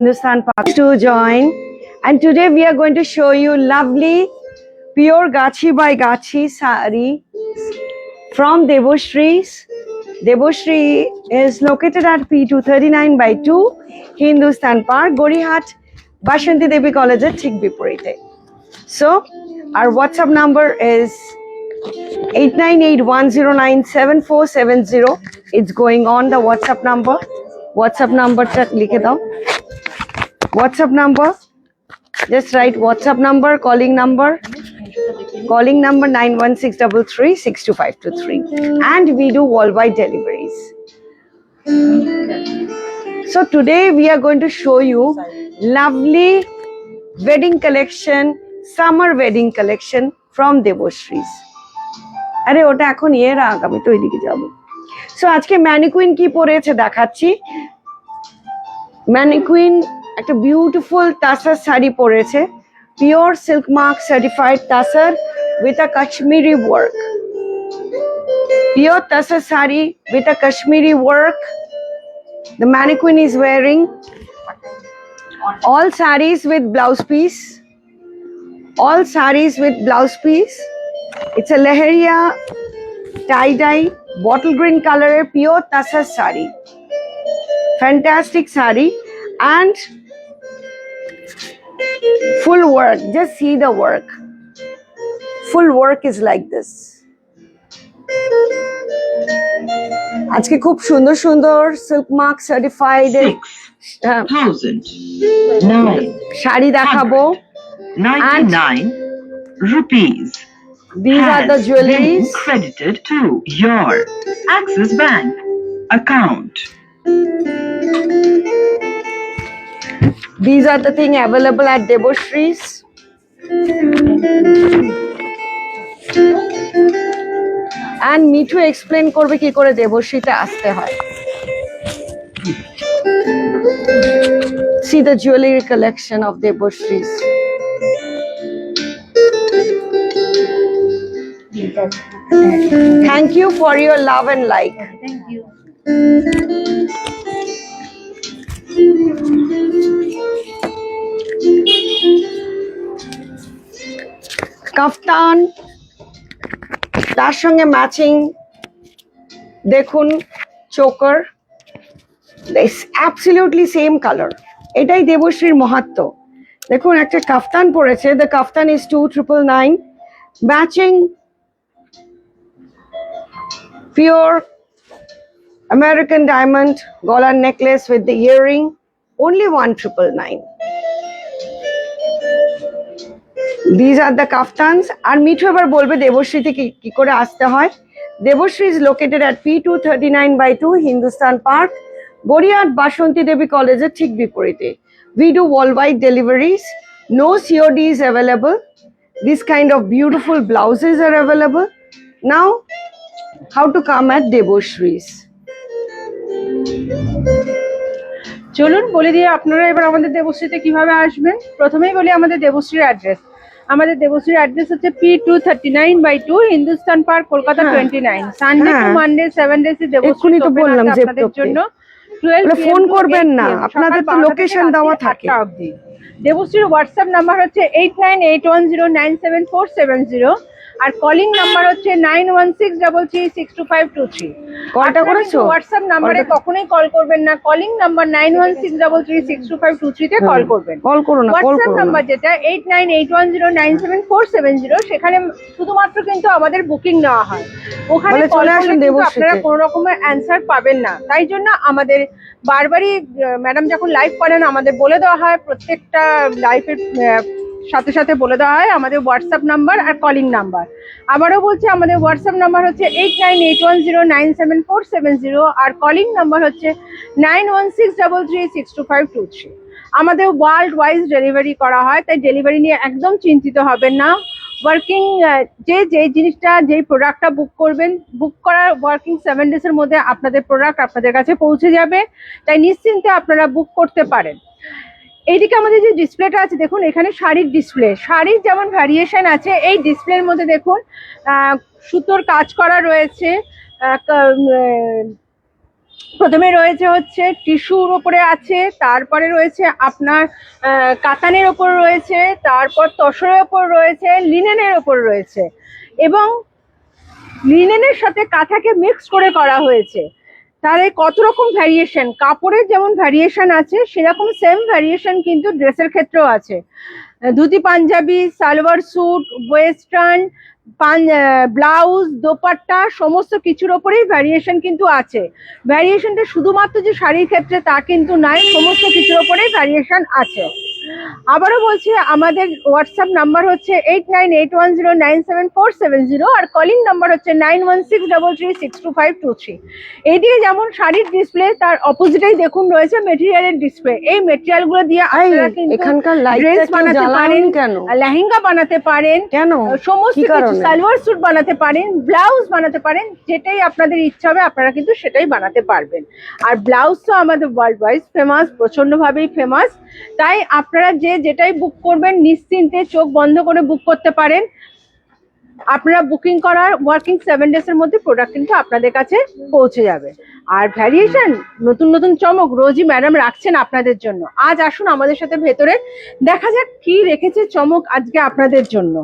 Hindustan Park to join, and today we are going to show you lovely pure Gachi by Gachi sari from Devoshrees. Devoshri is located at P239 by 2 Hindustan Park, Gorihat, Bashanti Devi College at ঠিক বিপরীতে. So our WhatsApp number is 8981097470. It's going on the WhatsApp number. WhatsApp number টা লিখে দাও. WhatsApp number, just write WhatsApp number, calling number 916336253, and we do worldwide deliveries. So today we are going to show you lovely wedding collection, summer wedding collection from Devoshrees. আরে ওটা এখন ইয়ে রাখ, আমি তো ওইদিকে যাব। সো আজকে ম্যানিকুইন কি পরেছে দেখাচ্ছি। ম্যানিকুইন একটা বিউটিফুল তাসার শাড়ি পরেছে, pure silk mark certified তাসার with a Kashmiri work. Pure Tasar sari with a Kashmiri work. The mannequin is wearing all saris with blouse piece. All saris with blouse piece. It's a Leheria tie-dye bottle green color pure Tasar sari. Fantastic sari and full work. Just see the work. Full work is like this. আজকে খুব সুন্দর সুন্দর silk mark certified sari দেখাবো। 99 rupees. These are the jewelries Credited to your Axis Bank account. These are the thing available at Devoshrees. And Mithu explain করবে কি করে দেবশ্রীতে আসতে হয়। See the jewelry collection of Devoshrees. Thank you for your love and like. Thank you. কাফতান, তার সঙ্গে matching দেখুন choker, absolutely same colour. এটাই দেবশ্রীর মাহাত্ম্য। দেখুন একটা কাফতান পরেছে, the kaftan is 2999, matching pure American diamond গলার necklace with the earring, only 1999. These are the kaftans. আর মিঠু এবার বলবে দেবশ্রীতে কি করে আসতে হয়। Debashree is located at P239 by 2 Hindustan Park, Gariahat Basanti Devi কলেজের ঠিক বিপরীতে। We do worldwide deliveries. No COD is available. This kind of beautiful blouses are available. Now, how to come at Devoshrees? চলুন বলে দিয়ে আপনারা এবার আমাদের দেবশ্রীতে কিভাবে আসবেন। প্রথমেই বলি আমাদের দেবশ্রীর অ্যাড্রেস। আমাদের দেবশ্রীর অ্যাড্রেস হচ্ছে P239 by 2 Hindustan park, Kolkata 29। Sunday to Monday 7 days Debashree তো বললাম যে আপনাদের জন্য 12 ফোন করবেন না, আপনাদের তো লোকেশন দেওয়া থাকে। দেবশ্রীর হোয়াটসঅ্যাপ নাম্বার হচ্ছে 8981097470, আর কলিং নাম্বার হচ্ছে 9163362523। কলটা করেছো? হোয়াটসঅ্যাপ নাম্বারে কখনোই কল করবেন না, কলিং নাম্বার 9163362523 তে কল করবেন। কল করো না, কল হোয়াটসঅ্যাপ করো নাম্বার যেটা 8981097470, সেখানে শুধুমাত্র কিন্তু আমাদের বুকিং নেওয়া হয়। ওখানে কল করলে কিন্তু আপনারা কোনো রকমের অ্যানসার পাবেন না। তাই জন্য আমাদের বারবারই ম্যাডাম যখন লাইভ করেন আমাদের বলে দেওয়া হয়, প্রত্যেকটা লাইভের সাথে সাথে বলে দেওয়া হয় আমাদের WhatsApp number are calling number. আবারও বলছি, আমাদের হোয়াটসঅ্যাপ নাম্বার হচ্ছে 8981097470, আর কলিং নাম্বার হচ্ছে 9163362523। আমাদের ওয়ার্ল্ড ওয়াইজ ডেলিভারি করা হয়, তাই ডেলিভারি নিয়ে একদম চিন্তিত হবেন না। ওয়ার্কিং যে জিনিসটা, যেই প্রোডাক্টটা বুক করবেন, বুক করার ওয়ার্কিং 7 ডেজের মধ্যে আপনাদের প্রোডাক্ট আপনাদের কাছে পৌঁছে যাবে, তাই নিশ্চিন্তে আপনারা বুক করতে পারেন। এইদিকে আমাদের যে ডিসপ্লেটা আছে দেখুন, এখানে শাড়ির ডিসপ্লে, শাড়ির যেমন ভ্যারিয়েশন আছে, এই ডিসপ্লের মধ্যে দেখুন সুতোর কাজ করা রয়েছে, প্রথমে রয়েছে হচ্ছে টিস্যুর ওপরে আছে, তারপরে রয়েছে আপনার কাতানের ওপর রয়েছে, তারপর তসরের ওপর রয়েছে, লিনেনের ওপর রয়েছে, এবং লিনেনের সাথে কাঁথাকে মিক্স করে করা হয়েছে। তাহলে কত রকম ভ্যারিয়েশন, কাপড়ের যেমন ভ্যারিয়েশন আছে সেরকম সেম ভ্যারিয়েশন কিন্তু ড্রেসের ক্ষেত্রেও আছে। Dhoti panjabi, salwar suit, western, blouse, dupatta সমস্ত কিছুর ওপরেই ভ্যারিয়েশন কিন্তু আছে। ভ্যারিয়েশনটা শুধুমাত্র যে শাড়ির ক্ষেত্রে তা কিন্তু নাই, সমস্ত কিছুর ওপরেই ভ্যারিয়েশন আছে। আবারও বলছি, আমাদের হোয়াটসঅ্যাপ নাম্বার হচ্ছে 8981097470 আর কলিং নাম্বার হচ্ছে 9163362523। এইদিকে যেমন শাড়ির ডিসপ্লে, তার অপোজিটেই দেখুন রয়েছে মেটেরিয়ালের ডিসপ্লে। এই মেটেরিয়ালগুলো দিয়ে আপনারা কিন্তু এখানকার ড্রেস লাইটটা বানাতে পারেন, কেন? লেহেঙ্গা বানাতে পারেন, কেন? সমস্ত কি কিছু, কারণে? সালোয়ার স্যুট বানাতে পারেন, ব্লাউজ বানাতে পারেন, যেটাই আপনাদের ইচ্ছা হবে আপনারা কিন্তু সেটাই বানাতে পারবেন। আর ব্লাউজ তো আমাদের ওয়ার্ল্ড ওয়াইজ ফেমাস, প্রচন্ডভাবেই ফেমাস। তাই আপনারা যে যেটাই বুক করবেন নিশ্চিন্তে চোখ বন্ধ করে বুক করতে পারেন। আপনারা বুকিং করার ওয়ার্কিং 7 ডেজ এর মধ্যে প্রোডাক্ট কিন্তু আপনাদের কাছে পৌঁছে যাবে। আর ভ্যারিয়েশন, নতুন নতুন চমক রোজই ম্যাডাম রাখছেন আপনাদের জন্য। আজ আসুন আমাদের সাথে ভেতরে, দেখা যাক কি রেখেছে চমক আজকে আপনাদের জন্য।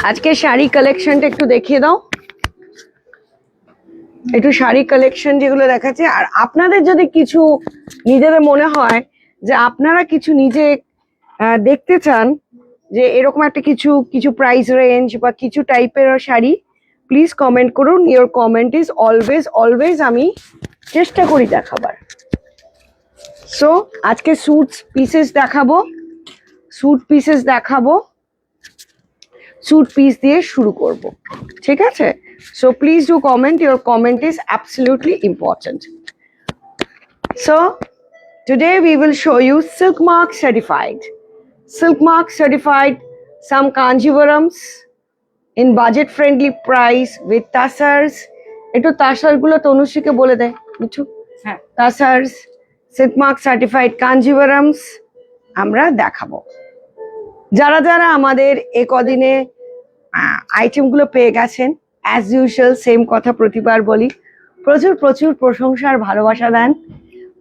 আজকে শাড়ি কালেকশনটা একটু দেখিয়ে দাও, একটু শাড়ি কালেকশন যেগুলো দেখাচ্ছে। আর আপনাদের যদি কিছু নিজেদের মনে হয় যে আপনারা কিছু নিজে দেখতে চান, যে এরকম একটা কিছু কিছু প্রাইস রেঞ্জ বা কিছু টাইপের শাড়ি, প্লিজ কমেন্ট করুন। Your comment is always always আমি চেষ্টা করি দেখাবার। সো আজকে স্যুট পিসেস দেখাবো, স্যুট পিসেস দেখাবো, স্যুট পিস দিয়ে শুরু করব, ঠিক আছে? So please do comment. Your comment is absolutely important. So today we will show you Silk Mark certified. Silk Mark certified, some Kanjivarams in budget friendly price with tassels. Eto tassel gulo Tanushi ke bole de michu. হ্যাঁ, Tassels, Silk Mark certified Kanjivarams আমরা দেখাবো। যারা যারা আমাদের এই কদিনে আইটেমগুলো পেয়ে গেছেন, অ্যাজ ইউজুয়াল সেম কথা প্রতিবার বলি, প্রচুর প্রচুর প্রশংসা আর ভালোবাসা দেন।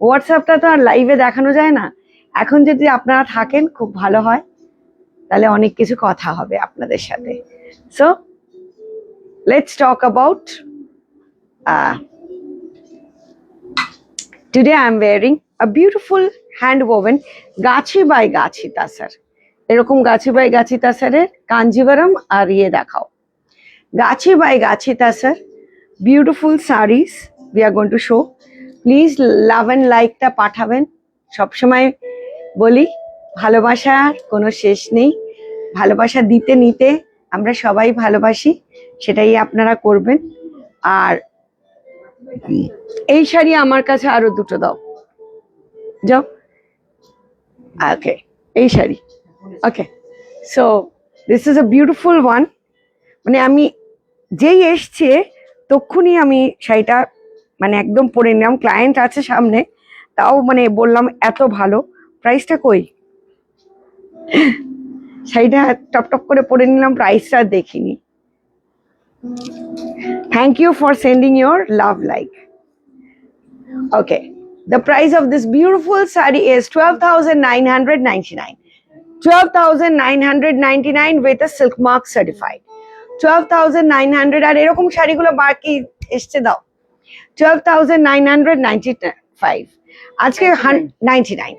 হোয়াটসঅ্যাপটা তো আর লাইভে দেখানো যায় না, এখন যদি আপনারা থাকেন খুব ভালো হয়, তাহলে অনেক কিছু কথা হবে আপনাদের সাথে। So let's talk about today I am wiring a beautiful hand woven Gachhi by ghicha তাসার। এরকম গাছি বাই গাছি তাসারের কাঞ্জিভারাম আর ইয়ে দেখাও, ghicha by ghicha tussar beautiful saris we are going to show. Please love and লাইকটা পাঠাবেন। সবসময় বলি ভালোবাসার কোনো শেষ নেই, ভালোবাসা দিতে নিতে আমরা সবাই ভালোবাসি, সেটাই আপনারা করবেন। আর এই শাড়ি আমার কাছে আরো দুটো দাও, যাও। ওকে, এই sari, okay. So this is a beautiful one. মানে আমি যেই এসছে তক্ষুনি আমি শাড়িটা মানে একদম পরে নিলাম, ক্লায়েন্ট আছে সামনে, তাও মানে বললাম এত ভালো। প্রাইসটা কই, শাড়িটা টপ টপ করে পরে নিলাম, প্রাইসটা দেখিনি। Thank you for sending your love like. Okay, the price of this beautiful saree is 12,999. 12,999 with a silk mark certified. 12,900 আর এরকম শাড়িগুলো বাকি এসছে দাও। 12,995 আজকে 99।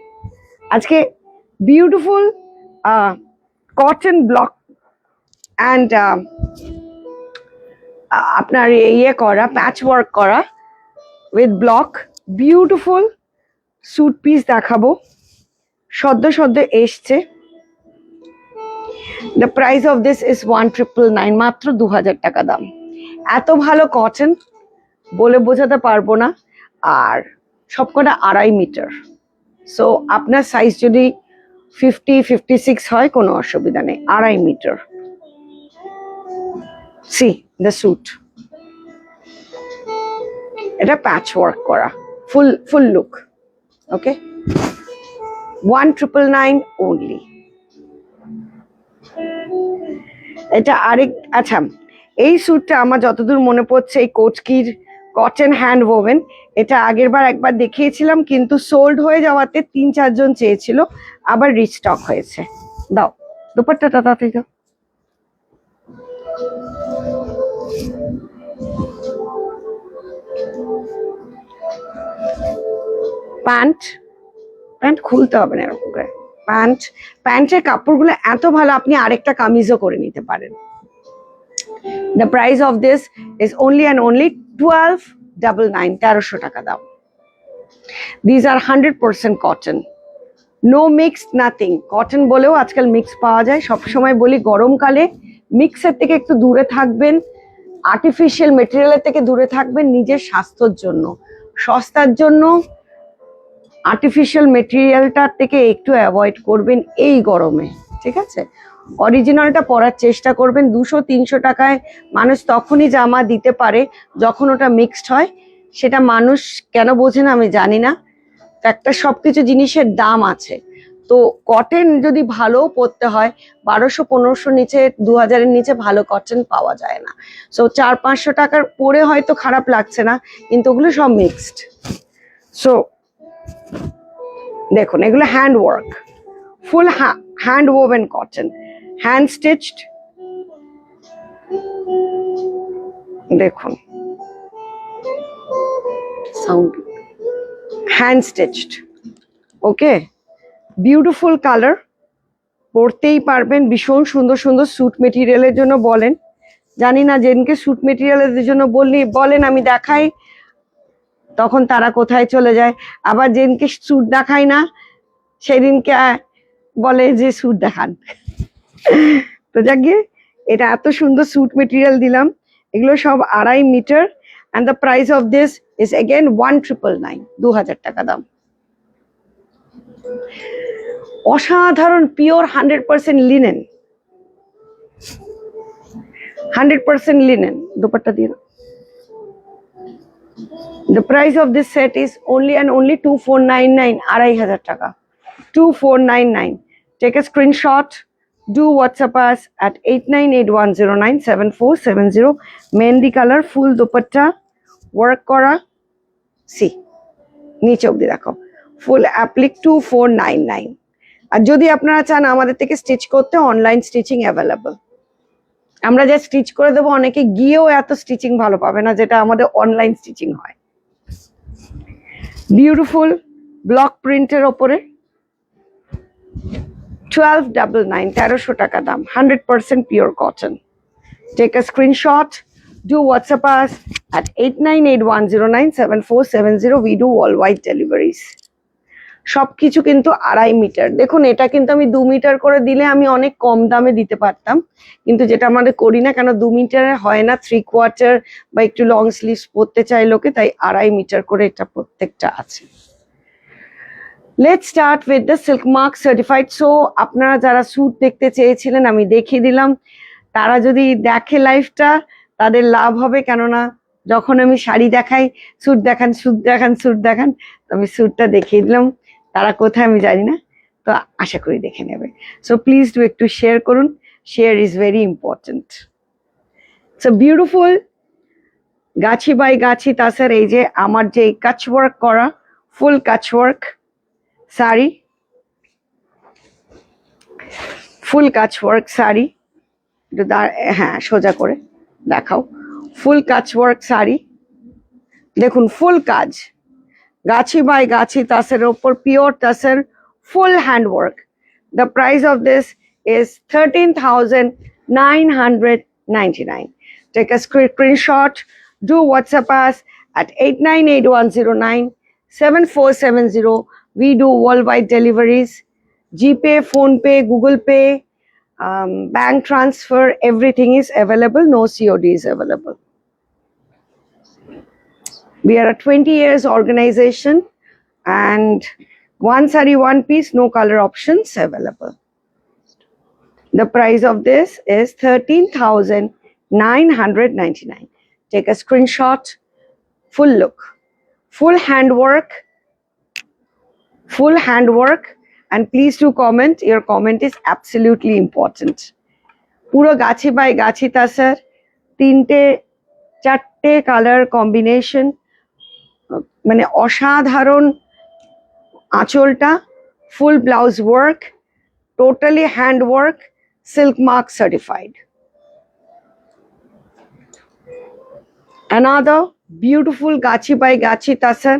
আজকে বিউটিফুল কটন ব্লক অ্যান্ড আপনার ইয়ে করা প্যাচ ওয়ার্ক করা with block beautiful suit piece দেখাবো, সদ্য সদ্য এসছে। The price of this is 1999, মাত্র 2000 টাকা দাম। এত ভালো কটন বলে বোঝাতে পারবো না। আর সবকটা 2.5 মিটার। সো আপনার সাইজ যদি 50-56 হয় কোনো অসুবিধা নেই, 2.5 মিটার। সি দ্য স্যুট, এটা প্যাচ ওয়ার্ক করা, ফুল লুক। ওকে, 1999 only. এটা আরেক, আচ্ছা এই স্যুটটা আমার যতদূর মনে পড়ছে এই কোচকির কটন হ্যান্ড ওভেন, এটা আগের বার একবার দেখিয়েছিলাম কিন্তু সোল্ড হয়ে যাওয়াতে 3-4 জন চেয়েছিল, আবার রিস্টক হয়েছে। দাও দুপাট্টাটা তাড়াতাড়ি দাও। প্যান্ট, প্যান্ট খুলতে হবে না এরকম করে। প্যান্টের কাপড়গুলো এত ভালো, আপনি আরেকটা কামিজও করে নিতে পারেন। The price of this is only and only 1299, 1300 টাকা দাম। These are 100% cotton, no mixed, nothing. Cotton বলেও আজকাল মিক্স পাওয়া যায়। সবসময় বলি গরমকালে মিক্সের থেকে একটু দূরে থাকবেন, আর্টিফিশিয়াল মেটেরিয়ালের থেকে দূরে থাকবেন, নিজের স্বাস্থ্যের জন্য, সস্তার জন্য আর্টিফিশিয়াল মেটেরিয়ালটার থেকে একটু অ্যাভয়েড করবেন এই গরমে, ঠিক আছে? অরিজিনালটা পরার চেষ্টা করবেন। 200-300 টাকায় মানুষ তখনই জামা দিতে পারে যখন ওটা মিক্সড হয়। সেটা মানুষ কেন বোঝে না আমি জানি না। একটা সবকিছু জিনিসের দাম আছে, তো কটন যদি ভালো পরতে হয় 1200-1500 নিচে, 2000-এর নিচে ভালো কটন পাওয়া যায় না। সো 400-500 টাকার পরে হয়তো খারাপ লাগছে না, কিন্তু ওগুলো সব মিক্সড। সো দেখুন এগুলো hand work, full hand woven cotton, hand stitched. দেখুন সাউন্ড, হ্যান্ড স্টিচড, ওকে, বিউটিফুল কালার, পরতেই পারবেন। ভীষণ সুন্দর সুন্দর স্যুট মেটেরিয়ালের জন্য বলেন, জানি না যেদিনকে স্যুট মেটেরিয়ালের জন্য বলেন আমি দেখাই, তখন তারা কোথায় চলে যায়। আবার যেদিনকে স্যুট দেখাই না সেদিনকে বলে যে স্যুট দেখান। তো যাক গিয়ে, এটা এত সুন্দর স্যুট মেটেরিয়াল দিলাম, এগুলো সব 2.5 metre, and the price of this is again 1999, 2000 টাকা দাম। অসাধারণ পিওর 100% লিনেন, 100% লিনেন। দুপাট্টা দিয়ে দাও। The price of this set is only and only 2499, 2500 টাকা, 2499। Take a screenshot, do WhatsApp us at 8981097470। Mehendi colour, full dupatta, work করা, সি নিচে অব্দি দেখো, ফুল অ্যাপ্লিক, 2499। আর যদি আপনারা চান আমাদের থেকে স্টিচ করতে, অনলাইন স্টিচিং অ্যাভেলেবল, আমরা যা স্টিচ করে দেবো, অনেকে গিয়েও এত স্টিচিং ভালো পাবে না যেটা আমাদের অনলাইন স্টিচিং হয়। বিউটিফুল ব্লক প্রিন্টের ওপরে 1299, 1300 টাকা দাম, 100% pure cotton. Take a screenshot, do WhatsApp us at 8981097470। we do worldwide deliveries। সবকিছু কিন্তু 2.5 মিটার। দেখুন এটা কিন্তু আমি 2 মিটার করে দিলে আমি অনেক কম দামে দিতে পারতাম, কিন্তু যেটা আমাদের করি না, কেন 2 মিটারে হয় না, 3/4 বা একটু লং স্লিভস পরতে চাই লোকে, তাই 2.5 মিটার করে এটা প্রত্যেকটা আছে। Let's start with the silk mark certified. So আপনারা যারা স্যুট দেখতে চেয়েছিলেন আমি দেখিয়ে দিলাম, তারা যদি দেখে লাইভটা তাদের লাভ হবে, কেননা যখন আমি শাড়ি দেখাই স্যুট দেখান, স্যুট দেখান, স্যুট দেখান, তো আমি স্যুটটা দেখিয়ে দিলাম। তারা কোথায় আমি জানি না, তো আশা করি দেখে নেবে। সো প্লিজ ডু একটু শেয়ার করুন, share is very important. So beautiful Gachhi by গাছি তাসের, এই যে আমার যে কাচ ওয়ার্ক করা, ফুল কাচ ওয়ার্ক শাড়ি, ফুল কাচ ওয়ার্ক শাড়ি, হ্যাঁ সোজা করে দেখাও, ফুল কাচ ওয়ার্ক শাড়ি, দেখুন ফুল কাজ, গাছি বাই গাছি তাসের ওপর পিওর তাসের, full hand work. The price of this is 13,999। Take a screenshot, do WhatsApp us at 8981097470। we do worldwide deliveries, GPay, PhonePe, Google Pay, bank transfer, everything is available, no COD is available. We are a 20 years organization, and one saree, one piece, no color options available. The price of this is 13,999। Take a screenshot, full look, full handwork, and please do comment. Your comment is absolutely important. Puro gachi by gachi tasar, তিনটে চারটে colour combination, মানে অসাধারণ আঁচলটা, full blouse work, totally hand work, silk mark certified. Another beautiful ghicha by ghicha tussar,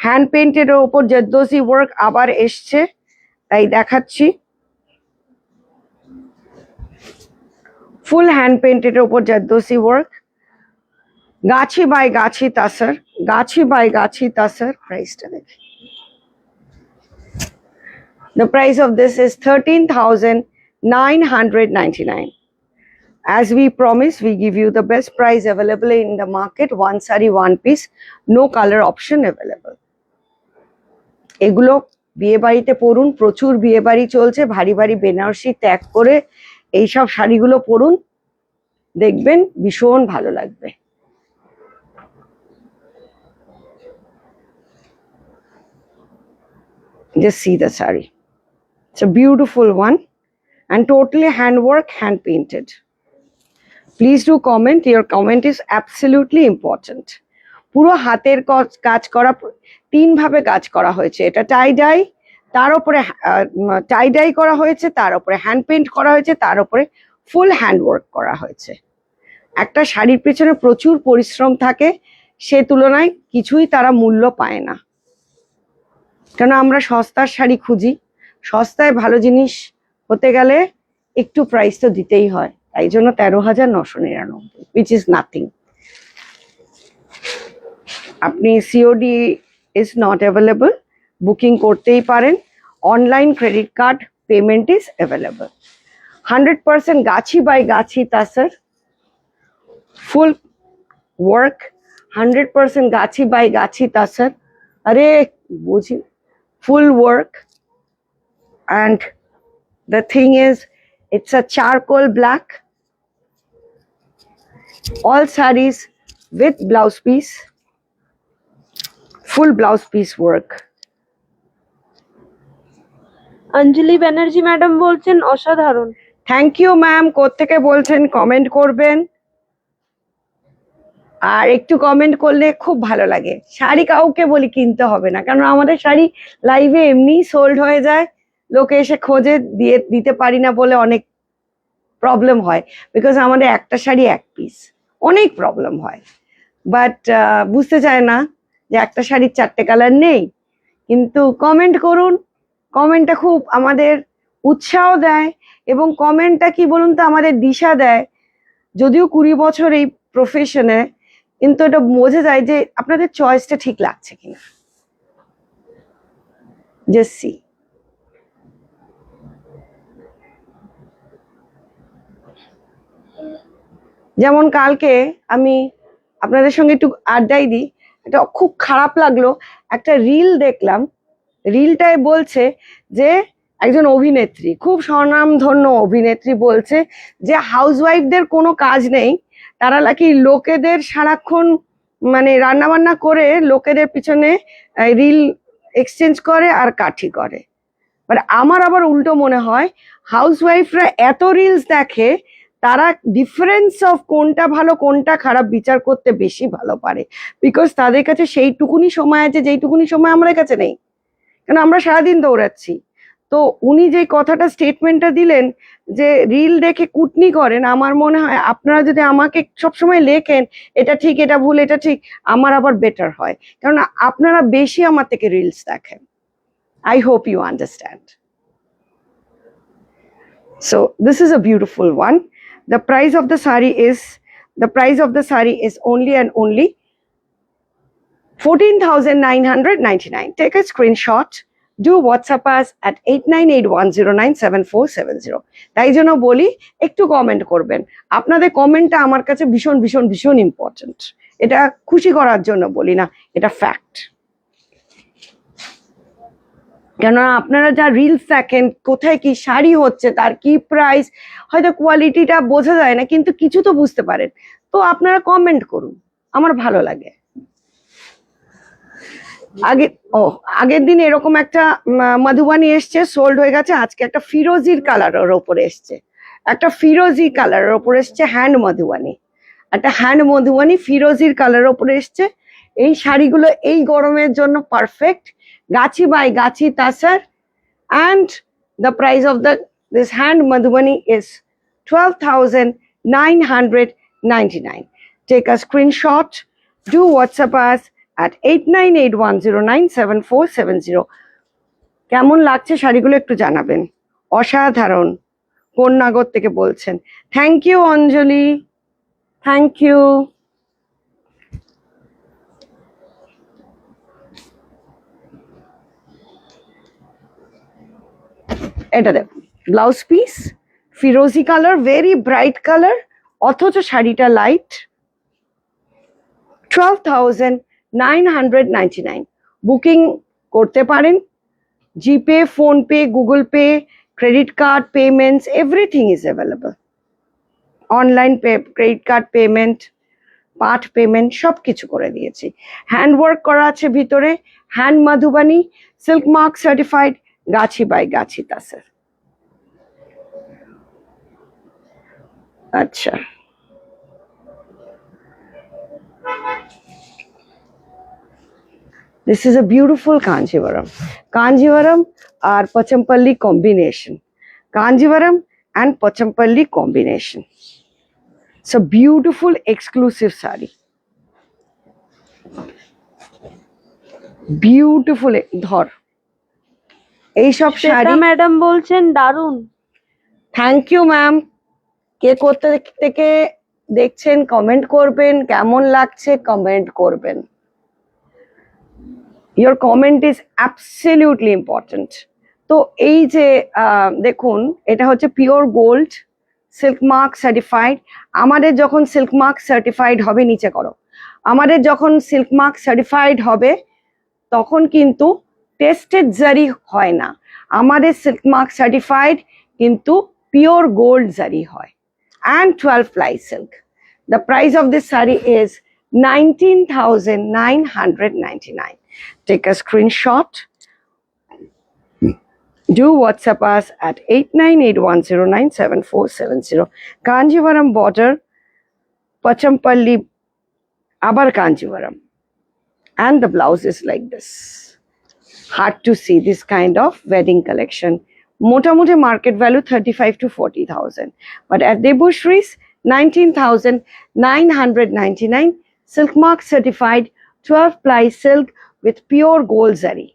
hand পেন্টের ওপর zardozi work আবার এসছে, তাই দেখাচ্ছি। ফুল হ্যান্ড পেন্টের ওপর zardozi work, Gachhi by ghicha তাসার, Gachhi by ghicha তাসার। প্রাইসটা দেখি, the price of this is 13,999. As we promise, we give you the best price available in the market. One saree, one piece, no color option available. এগুলো বিয়ে বাড়িতে পরুন, প্রচুর বিয়ে বাড়ি চলছে, ভারী ভারী বেনারসি ত্যাগ করে এইসব শাড়িগুলো পরুন, দেখবেন ভীষণ ভালো লাগবে। Just see the saree. It's a beautiful one and totally handwork, hand painted. Please do comment. Your comment is absolutely important. পুরো হাতের কাজ করা, তিন ভাবে কাজ করা হয়েছে। এটা টাই ডাই, তার উপরে টাই ডাই করা হয়েছে, তার উপরে হ্যান্ড পেইন্ট করা হয়েছে, তার উপরে ফুল হ্যান্ড ওয়ার্ক করা হয়েছে। একটা শাড়ির পেছনে প্রচুর পরিশ্রম থাকে, সে তুলনায় কিছুই তারা মূল্য পায় না। কেন আমরা সস্তার শাড়ি খুঁজি, সস্তায় ভালো জিনিস হতে গেলে একটু প্রাইস তো দিতেই হয়, তাই জন্য 13,999, which is nothing. আপনি COD is not available, booking করতেই পারেন, online credit card payment is available. 100% Gachhi by ghicha তাসার, full work, 100% Gachhi by ghicha তাসার, আরে বুঝি, full work, and the thing is it's a charcoal black, all sarees with blouse piece, full blouse piece work. Anjali Banerjee madam বলছেন অসাধারণ। Thank you ma'am, কোত্থেকে বলছেন comment করবেন, আর একটু comment করলে খুব ভালো লাগে। শাড়ি কাউকে বলি কিনতে হবে না, কারণ আমাদের শাড়ি লাইভে এমনি সোল্ড হয়ে যায়, লোকে এসে খোঁজে, দিতে পারি না বলে অনেক প্রবলেম হয়, বিকজ আমাদের একটা শাড়ি এক পিস, অনেক প্রবলেম হয়। বাট বুঝতে চায় না যে একটা শাড়ির চারটে কালার নেই। কিন্তু কমেন্ট করুন, কমেন্টটা খুব আমাদের উৎসাহ দেয়, এবং কমেন্টটা কি বলুন তো আমাদের দিশা দেয়। যদিও 20 বছর এই প্রফেশনে, কিন্তু এটা বোঝা যায় যে আপনাদের চয়েসটা ঠিক লাগছে কিনা। জাস্ট সি, যেমন কালকে আমি আপনাদের সঙ্গে একটু আড্ডাই দিই, এটা খুব খারাপ লাগলো, একটা রিল দেখলাম, রিলটায় বলছে যে একজন অভিনেত্রী, খুব স্বনামধন্য অভিনেত্রী, বলছে যে হাউসওয়াইফদের কোনো কাজ নেই, তারা নাকি লোকেদের সারাক্ষণ মানে রান্নাবান্না করে লোকেদের পিছনে রিল এক্সচেঞ্জ করে আর কাঠি করে। বাট আমার আবার উল্টো মনে হয়, হাউসওয়াইফরা এত রিলস দেখে, তারা ডিফারেন্স অফ কোনটা ভালো কোনটা খারাপ বিচার করতে বেশি ভালো পারে, বিকজ তাদের কাছে সেইটুকুনি সময় আছে যেইটুকুনি সময় আমাদের কাছে নেই, কেন আমরা সারাদিন দৌড়াচ্ছি। তো উনি যে কথাটা স্টেটমেন্টটা দিলেন যে রিল দেখে কুটনি করেন, আমার মনে হয় আপনারা যদি আমাকে সবসময় লেখেন এটা ঠিক এটা ভুল এটা ঠিক, আমার আবার বেটার হয়, কারণ আপনারা বেশি আমার থেকে রিলস দেখেন। I hope you understand. So this is a beautiful one. The price of the saree is only and only 14,999. Take a screenshot, do WhatsApp us at 8981097470. তাই জন্য বলি একটু কমেন্ট করবেন, আপনাদের কমেন্টটা আমার কাছে ভীষণ ভীষণ ভীষণ ইম্পর্টেন্ট। এটা খুশি করার জন্য বলি না, এটা ফ্যাক্ট। কেননা আপনারা যা রিলস দেখেন, কোথায় কি শাড়ি হচ্ছে, তার কি প্রাইস, হয়তো কোয়ালিটিটা বোঝা যায় না, কিন্তু কিছু তো বুঝতে পারেন, তো আপনারা কমেন্ট করুন, আমার ভালো লাগে। আগের দিন এরকম একটা মধুবানি এসছে, সোল্ড হয়ে গেছে। আজকে একটা ফিরোজির কালারের ওপরে এসছে, একটা ফিরোজি কালারের ওপরে এসছে হ্যান্ড মধুবানি। একটা হ্যান্ড মধুবনী ফিরোজির কালার ওপরে এসছে। এই শাড়িগুলো এই গরমের জন্য perfect. Gachhi by ghicha তাসার, and the price of this hand madhubani is 12,999. Take a screenshot, do WhatsApp us at 8981097470. কেমন লাগছে শাড়িগুলো একটু জানাবেন। অসাধারণ, কোন্নাগর থেকে বলছেন। Thank you Anjali, thank you. এটা দেখুন ব্লাউজ পিস, ফিরোজি কালার, ভেরি ব্রাইট কালার, অথচ শাড়িটা লাইট। 12,999। বুকিং করতে পারেন, GPay, PhonePe, Google Pay, credit card payments, everything is available. Online pay, credit card payment, part payment সব কিছু করে দিয়েছি। হ্যান্ড ওয়ার্ক করা আছে ভিতরে, hand Madhubani, silk mark certified, ghicha by ghicha tussar. আচ্ছা, this is a beautiful Kanjivaram. Kanjivaram or Pachampalli combination. Kanjivaram and Pachampalli combination. It's a beautiful exclusive sari. Beautiful ধর এইসব শাড়ি। ম্যাডাম বলছেন দারুন। Thank you ma'am. কে করতে থেকে দেখছেন কমেন্ট করবেন, কেমন লাগছে কমেন্ট করবেন। Your comment is absolutely important. তো এই যে দেখুন, এটা হচ্ছে pure gold silk mark certified. আমাদের যখন সিল্ক মার্ক সার্টিফাইড হবে, নিচে করো, আমাদের যখন সিল্ক মার্ক সার্টিফাইড হবে তখন কিন্তু টেস্টেড জারি হয় না, আমাদের সিল্ক মার্ক সার্টিফাইড কিন্তু পিওর গোল্ড জারি হয়। And 12 ply silk. The price of this saree is 19,999. Take a screenshot. Do WhatsApp us at 8981097470. Kanjivaram border, Pachampalli, abar Kanjivaram. And the blouse is like this. Hard to see this kind of wedding collection. মোটামুটি market value 35 to 40,000, but at Debusheries 19,999, silk mark certified 12 ply silk with pure gold zari.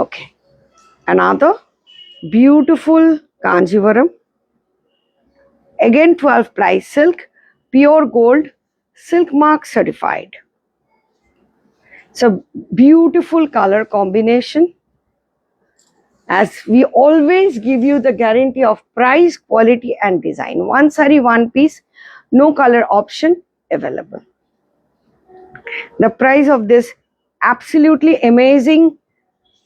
Okay, another beautiful Kanjivaram, again 12 ply silk, pure gold, silk mark certified. It's a beautiful color combination. As we always give you the guarantee of price, quality and design. One saree, one piece, no color option available. The price of this absolutely amazing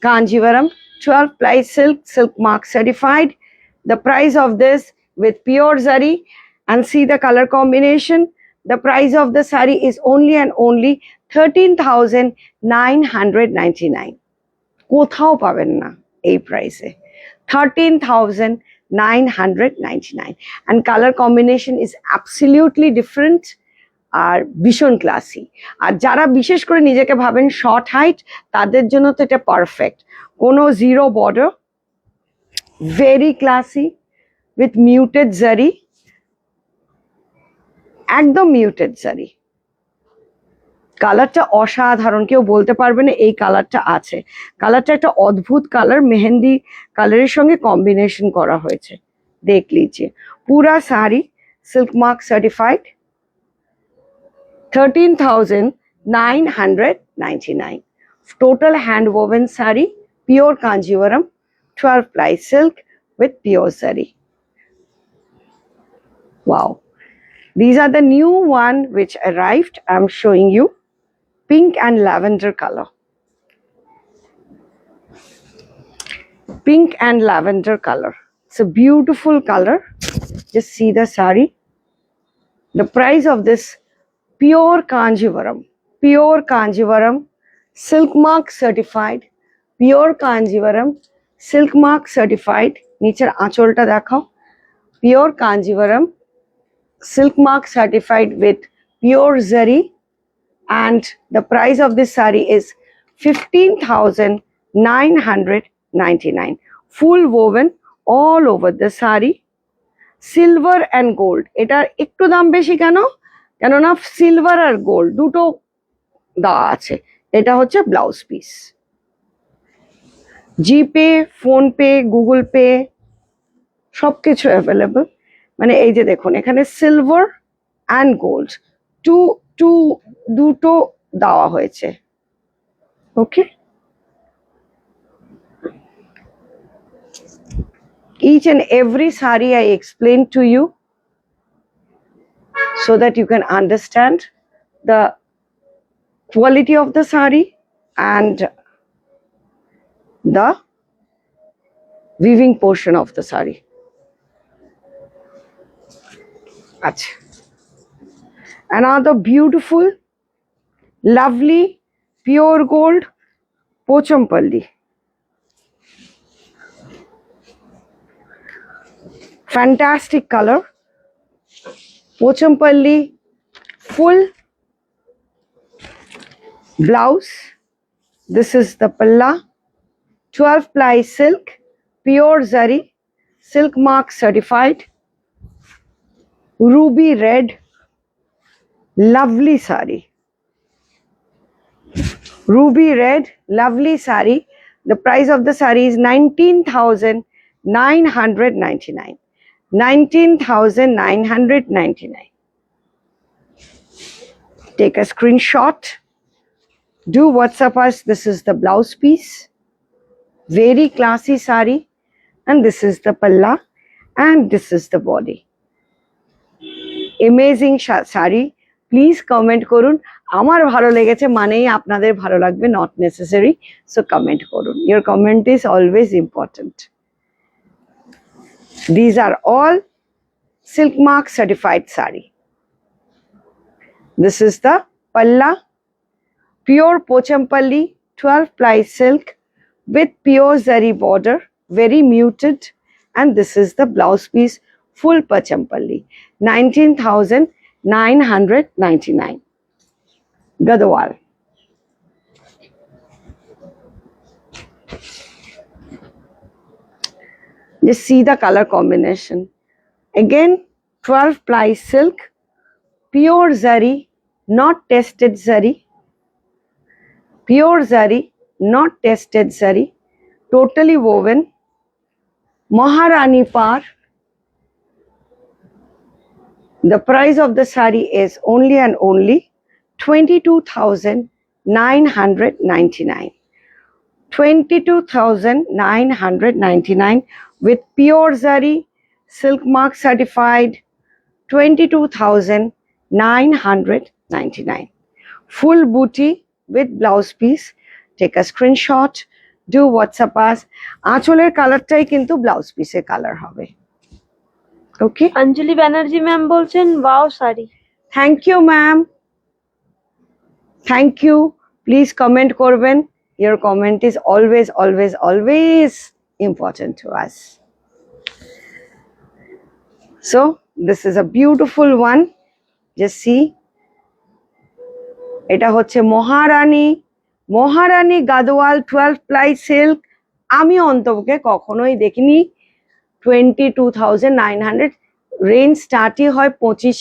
Kanjivaram 12 ply silk, silk mark certified. The price of this with pure zari, and see the color combination. The price of the saree is only and only 13,999. কোথাও পাবেন না এই প্রাইসে, 13,999, and color combination is absolutely different আর ভীষণ classy. আর যারা বিশেষ করে নিজেকে ভাবেন শর্ট হাইট, তাদের জন্য তো এটা পারফেক্ট। কোনো zero border, very classy with muted জারি, একদম মিউটেড জারি। কালারটা অসাধারণ, কেউ বলতে পারবে না এই কালারটা আছে। কালারটা একটা অদ্ভুত কালার, মেহেন্দি কালারের সঙ্গে কম্বিনেশন করা হয়েছে। দেখ লিজিয়ে পুরা sari silk mark certified, 13,999. Total hand woven saree, pure Kanjivaram, 12 ply silk with pure zari. Wow. These are the new one which arrived. I'm showing you pink and lavender color. Pink and lavender color. It's a beautiful color. Just see the saree. The price of this pure Kanjivaram, silk mark certified, pure Kanjivaram, silk mark certified, নিচের আঁচলটা দেখাও, pure Kanjivaram, silk mark certified with pure zari, and the price of this sari is 15,999. Full woven all over the sari, silver and gold. এটার একটু দাম বেশি কেন? কেননা silver আর gold দুটো দেওয়া আছে। এটা হচ্ছে ব্লাউজ পিস। জিপে, ফোনপে, গুগল পে সবকিছু অ্যাভেলেবল। মানে এই যে দেখুন এখানে সিলভার অ্যান্ড গোল্ড দুটো দেওয়া হয়েছে। ওকে, each and every sari I explained to you so that you can understand the quality of the sari and the weaving portion of the sari. Achha. Another beautiful, lovely, pure gold Pochampalli. Fantastic color. Pochampalli full blouse. This is the palla. 12 ply silk, pure zari, silk mark certified. Ruby red, lovely sari. Ruby red, lovely sari. The price of the sari is 19,999. 19,999. Take a screenshot. Do WhatsApp us. This is the blouse piece. Very classy sari. And this is the palla. And this is the body. Amazing sari, please comment করুন। আমার ভালো লেগেছে মানেই আপনাদের ভালো লাগবে, not necessary. So comment করুন, your comment is always important. These are all silk mark certified sari. This is the পাল্লা, pure পোচামপল্লি 12 ply silk with pure zari border, very muted, and this is the blouse piece, full Pochampalli, 19,999. Gadwal. Just see the color combination. Again, 12 ply silk, pure zari, not tested zari. Pure zari, not tested zari, totally woven. Maharani par. The price of the sari is only and only 22,999. 22,999 with pure zari, silk mark certified, 22,999. Full booty with blouse piece. Take a screenshot. Do WhatsApp us. আঁচলের কালারটাই কিন্তু blouse পিসের colour হবে। Okay, Anjali Banerjee ma'am বলছেন wow sari. Thank you ma'am, thank you. Please comment করবেন, your comment is always always always important to us. So this is a beautiful one, just see. এটা হচ্ছে মহারানী Gadwal 12 ply silk। আমি অন্তকে কখনোই দেখিনি। 22,900 range স্টার্টই হয় 25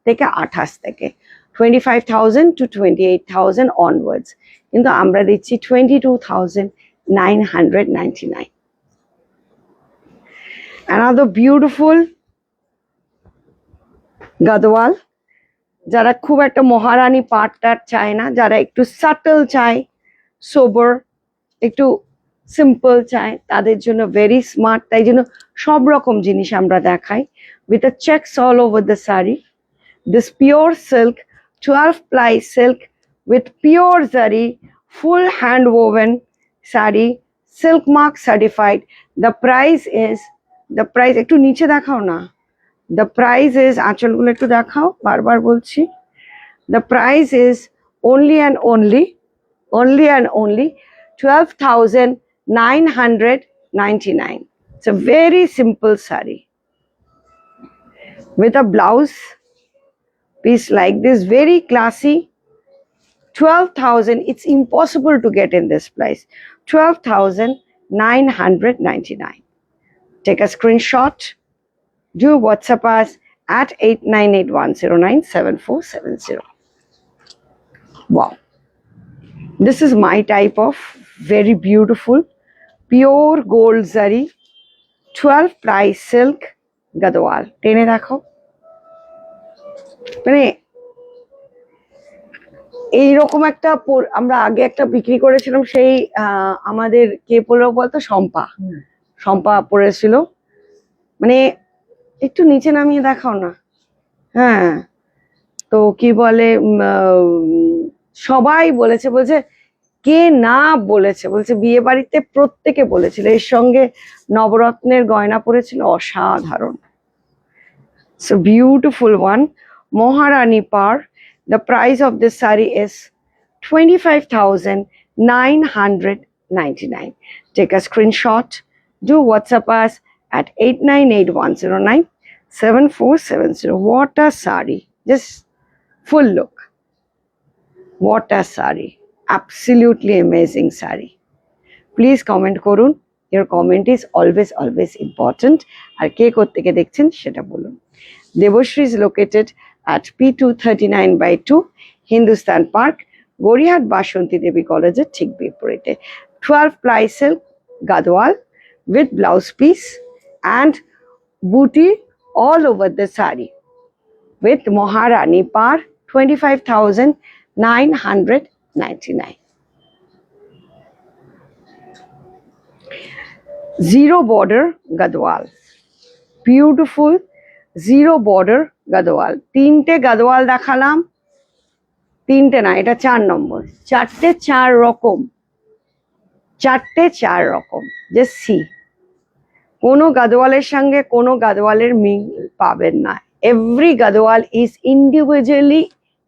থেকে 28 থেকে, 25,000 to 28,000 অনওয়ার্ডস, কিন্তু আমরা দিচ্ছি 22,999। Another beautiful Gadwal. যারা খুব একটা মহারানী পার্টটার চায় না, যারা একটু সাটল চায়, সোবার, একটু সিম্পল চায়, তাদের জন্য ভেরি স্মার্ট। তাই জন্য সব রকম জিনিস আমরা দেখাই। With a checks all over the sari, this pure silk 12 ply silk with pure zari, full hand woven sari, silk mark certified. The price একটু নিচে দেখাও না। The price is, আঁচলগুলো একটু দেখাও, বারবার বলছি। The price is only and only 12,999. 99. It's a very simple sari with a blouse piece like this, very classy. 12,000. It's impossible to get in this price. 12,999. Take a screenshot. Do WhatsApp us at 8981097470. Wow. This is my type of very beautiful pure gold zari 12 ply silk gadwal. টেনে দেখো, মানে এইরকম একটা আমরা আগে একটা বিক্রি করেছিলাম, সেই আমাদের কে পড়লো বলতো, শম্পা। শম্পা পড়েছিল, মানে একটু নিচে নামিয়ে দেখাও না। হ্যাঁ, তো কি বলে, সবাই বলেছে, বলছে কে না বলেছে, বলছে বিয়ে বাড়িতে প্রত্যেকে বলেছিল। এর সঙ্গে নবরত্নের গয়না পরেছিল, অসাধারণ। So beautiful one, Maharani per. The price of this saree is 25,999. Take a screenshot. Do WhatsApp us at 8981097470. What a saree! Just full look. What a saree! Absolutely amazing saree. Please comment করুন. Your comment is always important. আর কে কোত্থেকে দেখছেন সেটা বলুন। Debashri is located at P239/2 Hindustan Park, Gorihat Bashanti Devi College এর ঠিক বিপরীতে। 12 ply silk gadwal with blouse piece and booty all over the saree with Maharani par 25,999. Zero border gadwal, beautiful zero border Gadwal. তিনটে গাদোয়াল দেখালাম, তিনটে না, এটা 4 নম্বর। চারটে চার রকম, চারটে চার রকম। যে সি, কোনো গাদোয়ালের সঙ্গে কোনো গাদোয়ালের মিল পাবেন না। Every Gadwal is individually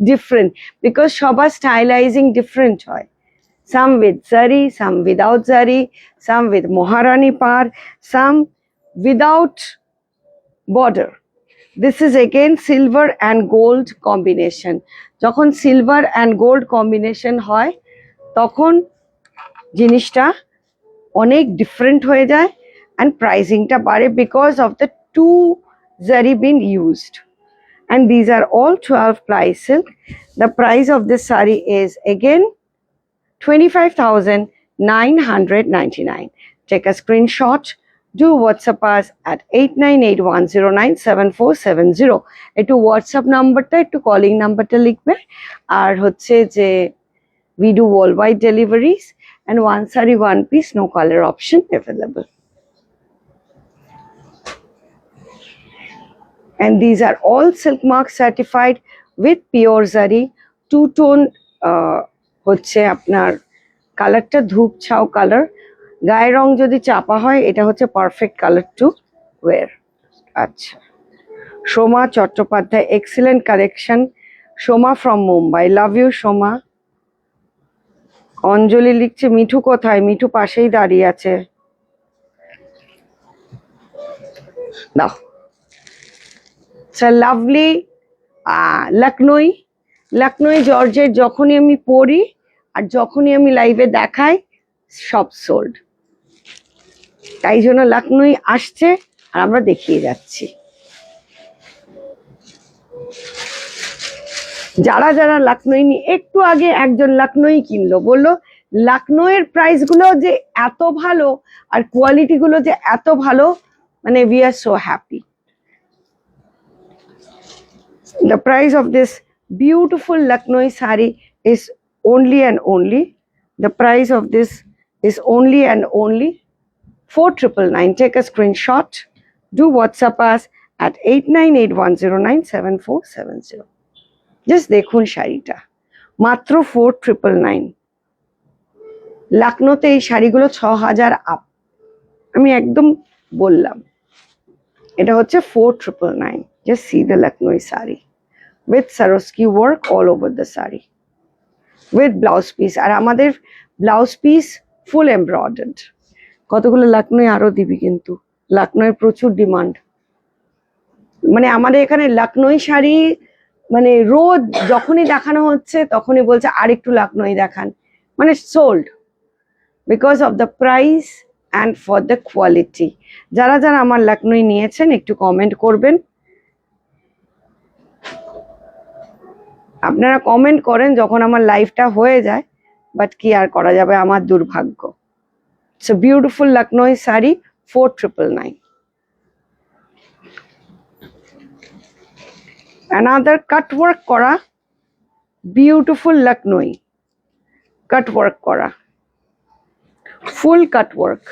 different, because সবার স্টাইলাইজিং ডিফারেন্ট হয়। সাম উইথ জারি, সাম উইদাউট জারি, সাম with Maharani per, some without border. This is again silver and gold combination. যখন সিলভার অ্যান্ড গোল্ড কম্বিনেশন হয় তখন জিনিসটা অনেক ডিফারেন্ট হয়ে যায় অ্যান্ড প্রাইসিংটা বাড়ে বিকজ অফ দ্য টু জারি been used. And these are all 12 ply silk. The price of this saree is again 25,999. Take a screenshot. Do WhatsApp us at 8981097470. একটু WhatsApp নাম্বারটা, একটু কলিং নাম্বারটা লিখবে। আর হচ্ছে যে we do worldwide deliveries and one saree one piece, no color option available. And these are all silk mark certified with pure zari, two tone হচ্ছে আপনার কালারটা ধূপ ছাও কালার। গায়ের রং যদি চাপা হয় এটা হচ্ছে পারফেক্ট কালার টু ওয়্যার। আচ্ছা, Soma Chattopadhyay, excellent collection. Soma from Mumbai, love you Soma. Anjali লিখছে মিঠু কোথায়? মিঠু পাশেই দাঁড়িয়ে আছে, দাও। লাভলি লখনৌ, লখনৌ জর্জেট যখনই আমি পরি আর যখনই আমি লাইভে দেখাই সব সোল্ড। তাই জন্য লখনৌ আসছে আর আমরা দেখিয়ে যাচ্ছি। যারা যারা লখনৌ নিয়ে, একটু আগে একজন লখনৌ কিনলো, বললো লখনৌয়ের প্রাইস গুলো যে এত ভালো আর কোয়ালিটি গুলো যে এত ভালো, মানে we are so happy. The price of this beautiful Lucknow saree is only and only, the price of this is only and only 4,999. Take a screenshot. Do WhatsApp us at 8981097470. Just দেখুন শাড়িটা, মাত্র 4,999। লখনৌতে এই শাড়িগুলো 6,000 up, আমি একদম বললাম। এটা হচ্ছে 4,999. Just see the Lucknow saree with Swarovski work all over the saree with blouse piece, আর আমাদের ব্লাউজ পিস ফুল এমব্রয়ডার্ড। কতগুলো লাকনোই আরো দিবি, কিন্তু লাকনোয়ের প্রচুর ডিমান্ড। মানে আমাদের এখানে লাকনোই শাড়ি মানে রোজ যখনই দেখানো হচ্ছে তখনই বলছে আর একটু লাকনোই দেখান, মানে sold because of the price and for the quality. যারা যারা আমার লাকনোই নিয়েছেন একটু কমেন্ট করবেন। আপনারা কমেন্ট করেন যখন আমার লাইফটা হয়ে যায়, বাট কি আর করা যাবে, আমার দুর্ভাগ্য। It's a beautiful Lucknowi sari, 4999। another cut work করা beautiful লাকনোই, cut work করা, full cut work।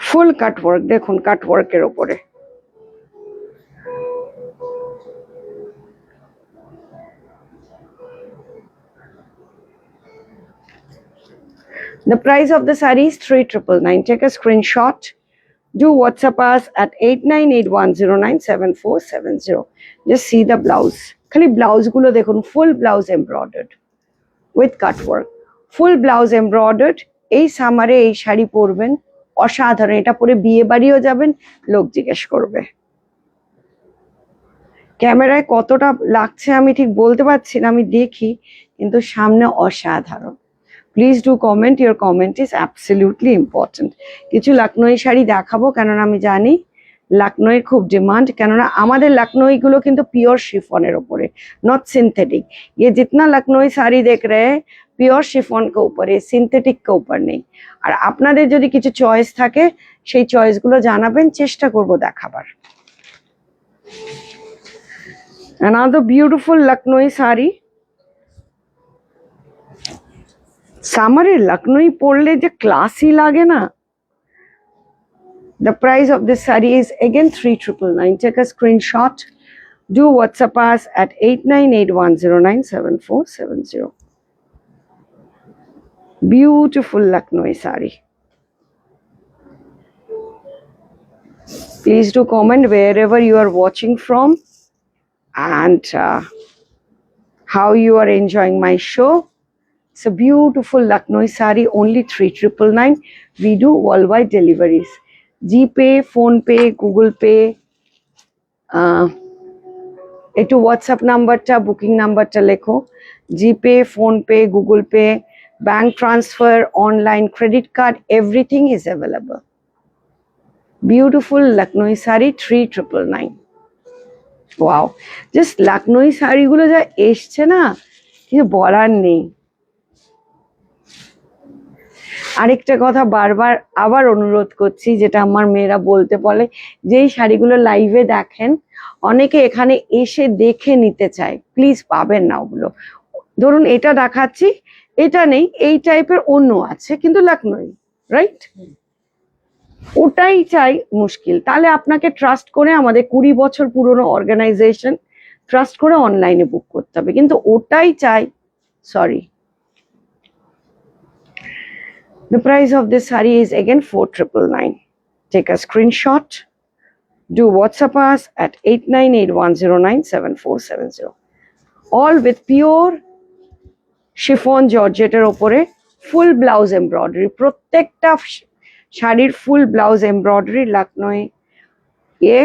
Full cut work, দেখুন কাট ওয়ার্কের উপরে। The price of the saree is 3999. Take a screenshot. Do WhatsApp us at 8981097470. Just see the blouse. খালি blouse গুলো দেখুন, full blouse embroidered with cut work, full blouse embroidered. এই সামারে এই শাড়ি পরবেন, অসাধারণ। এটা পরে বিয়ে বাড়িও যাবেন, লোক জিজ্ঞেস করবে। ক্যামেরায় কতটা লাগছে আমি ঠিক বলতে পারছি না, আমি দেখি, কিন্তু সামনে অসাধারণ। Please do comment, your comment is absolutely important. কিছু লাকনোই শাড়ি দেখাবো, কেননা আমি জানি লাকনোইয়ের খুব ডিমান্ড, কেননা আমাদের লাকনোইগুলো কিন্তু পিওর শিফনের ওপরে, নট सिंथेटिक। ये जितना लखनऊ साड़ी देख रहे हैं পিওর শিফন কে উপরে, সিনথেটিক কে উপর নেই। আর আপনাদের যদি কিছু চয়েস থাকে সেই চয়েসগুলো জানাবেন, চেষ্টা করব দেখাবার। another beautiful লখনউই sari. সামারে লখনউই পরলে যে ক্লাসি লাগে না। The price of this saree is again 3999. Take a screenshot. Do WhatsApp us at 8981097470. Beautiful Lucknowi saree. Please do comment wherever you are watching from and how you are enjoying my show. It's a beautiful Lucknowi saree, only 3999. We do worldwide deliveries. GPay, PhonePe, Google Pay, একটু WhatsApp নাম্বারটা, booking নাম্বারটা লেখো। GPay, PhonePe, Google Pay, bank transfer, online, credit card, everything is available. Beautiful Lucknowi sari 3999। Wow, just Lucknowi শাড়িগুলো যা এসছে না, কিছু বলার নেই। আরেকটা কথা বারবার আবার অনুরোধ করছি, যেটা আমার মেয়েরা বলতে বলে, যেই শাড়িগুলো লাইভে দেখেন অনেকে এখানে এসে দেখে নিতে চায়, প্লিজ পাবেন না ওগুলো। ধরুন এটা দেখাচ্ছি, এটা নেই, এই টাইপের অন্য আছে, কিন্তু লখনউই, রাইট? ওটাই চাই, মুশকিল। তাহলে আপনাকে ট্রাস্ট করে, আমাদের 20 বছর পুরনো অর্গানাইজেশন, ট্রাস্ট করে অনলাইনে বুক করতে হবে, কিন্তু ওটাই চাই, sorry. The price of this saree is again 4999. Take a screenshot. Do WhatsApp us at 8981097470. All with pure chiffon georgette opore, full blouse embroidery. প্রত্যেকটা শাড়ির full blouse embroidery Lucknowi ye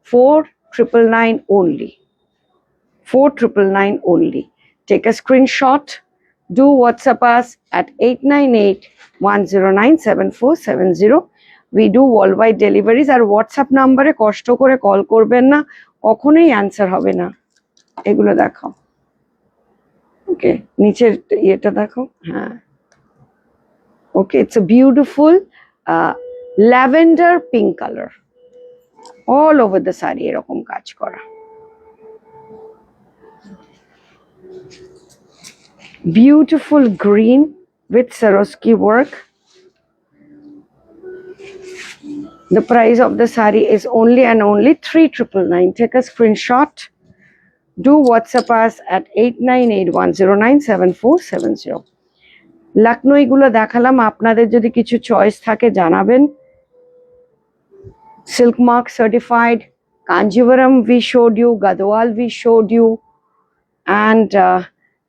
4999 only. 4999 only. Take a screenshot. Do WhatsApp us at 8981097470. We do worldwide deliveries. আর WhatsApp নাম্বারে কষ্ট করে call করবেন না, কখনোই answer হবে না। এগুলো দেখো, ওকে, নিচের ইয়েটা দেখো, হ্যাঁ, okay. It's a beautiful lavender pink colour, all over the sari এরকম কাজ করা। Beautiful green with Swarovski work. The price of the saree is only and only 3999. Take a screenshot. Do WhatsApp us at 8981097470. লখনউই গুলো দেখালাম, আপনাদের যদি কিছু choice থাকে জানাবেন। Silk mark certified, Kanjivaram we showed you, Gadwal we showed you, and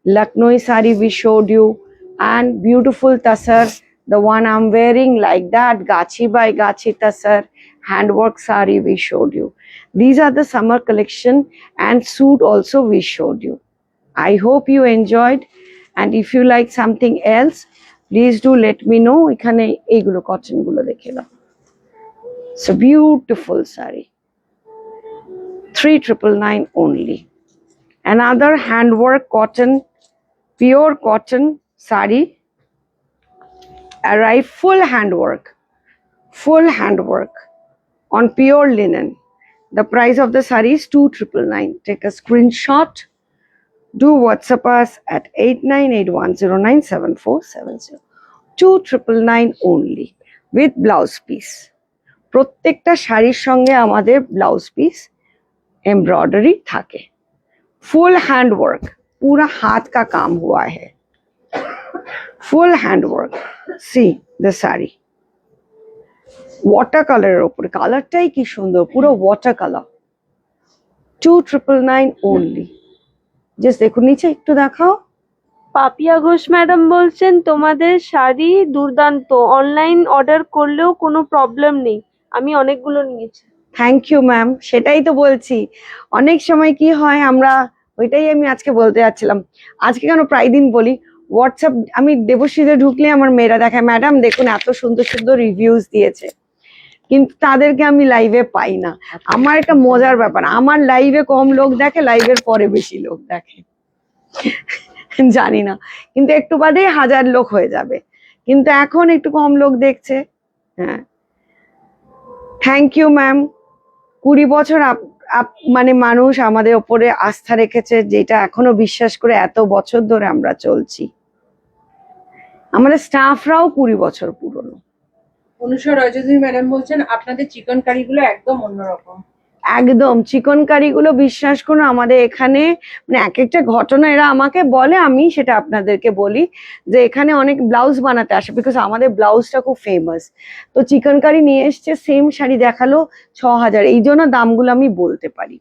Lucknowi sari we showed you, and beautiful tasar, the one I'm wearing like that, Gachi by Gachi tasar, handwork sari we showed you. These are the summer collection, and suit also we showed you. I hope you enjoyed, and if you like something else, please do let me know. এখানে এইগুলো cotton গুলো দেখে নাও। So beautiful sari, 3,999 only. Another handwork cotton, pure cotton sari, arrive full handwork on pure linen. The price of the sari is 2,999. Take a screenshot. Do WhatsApp us at 8981097470. 2,999 only with blouse piece. প্রত্যেকটা শাড়ির সঙ্গে আমাদের blouse piece embroidery থাকে, full handwork, पूरा हाथ का काम हुआ है, full handwork. See the sari water কালারের উপরে, কালারটাই কি সুন্দর, পুরো ওয়াটার কালার। 2,999 only। জাস্ট দেখুন নিচে একটু দেখাও। পাপিয়া ঘোষ ম্যাডাম বলছেন তোমাদের শাড়ি দুর্দান্ত, অনলাইন অর্ডার করলেও কোনো প্রবলেম নেই, আমি অনেকগুলো নিয়েছি। থ্যাংক ইউ ম্যাম, সেটাই তো বলছি। অনেক সময় কি হয়, আমরা ওইটাই আমি আজকে বলতে যাচ্ছিলাম, আজকে কেন প্রায় দিন বলি, হোয়াটসঅ্যাপ আমি দেবশ্রীতে ঢুকলে আমার মেয়েরা দেখায়, ম্যাডাম দেখুন এত সুন্দর সুন্দর রিভিউজ দিয়েছে, কিন্তু তাদেরকে আমি লাইভে পাই না। আমার একটা মজার ব্যাপার, আমার লাইভে কম লোক দেখে, লাইভের পরে বেশি লোক দেখে, জানি না, কিন্তু একটু বাদেই 1000 লোক হয়ে যাবে, কিন্তু এখন একটু কম লোক দেখছে। হ্যাঁ, থ্যাংক ইউ ম্যাম। 20 বছর মানে মানুষ আমাদের ওপরে আস্থা রেখেছে, যেটা এখনো বিশ্বাস করে এত বছর ধরে আমরা চলছি। আমাদের স্টাফরাও 20 বছর পুরনো। অনুষা রজনী ম্যাডাম বলছেন আপনাদের চিকেন কারিগুলো একদম অন্যরকম। একদম চিকন কারিগুলো বিশ্বাস করুন, আমাদের এখানে মানে এক একটা ঘটনা এরা আমাকে বলে, আমি সেটা আপনাদেরকে বলি যে এখানে অনেক ব্লাউজ বানাতে আসে, বিকজ আমাদের ব্লাউজটা খুব ফেমাস। তো চিকন কারি নিয়ে এসছে, সেম শাড়ি দেখালো 6,000, এই জন্য দামগুলো আমি বলতে পারি।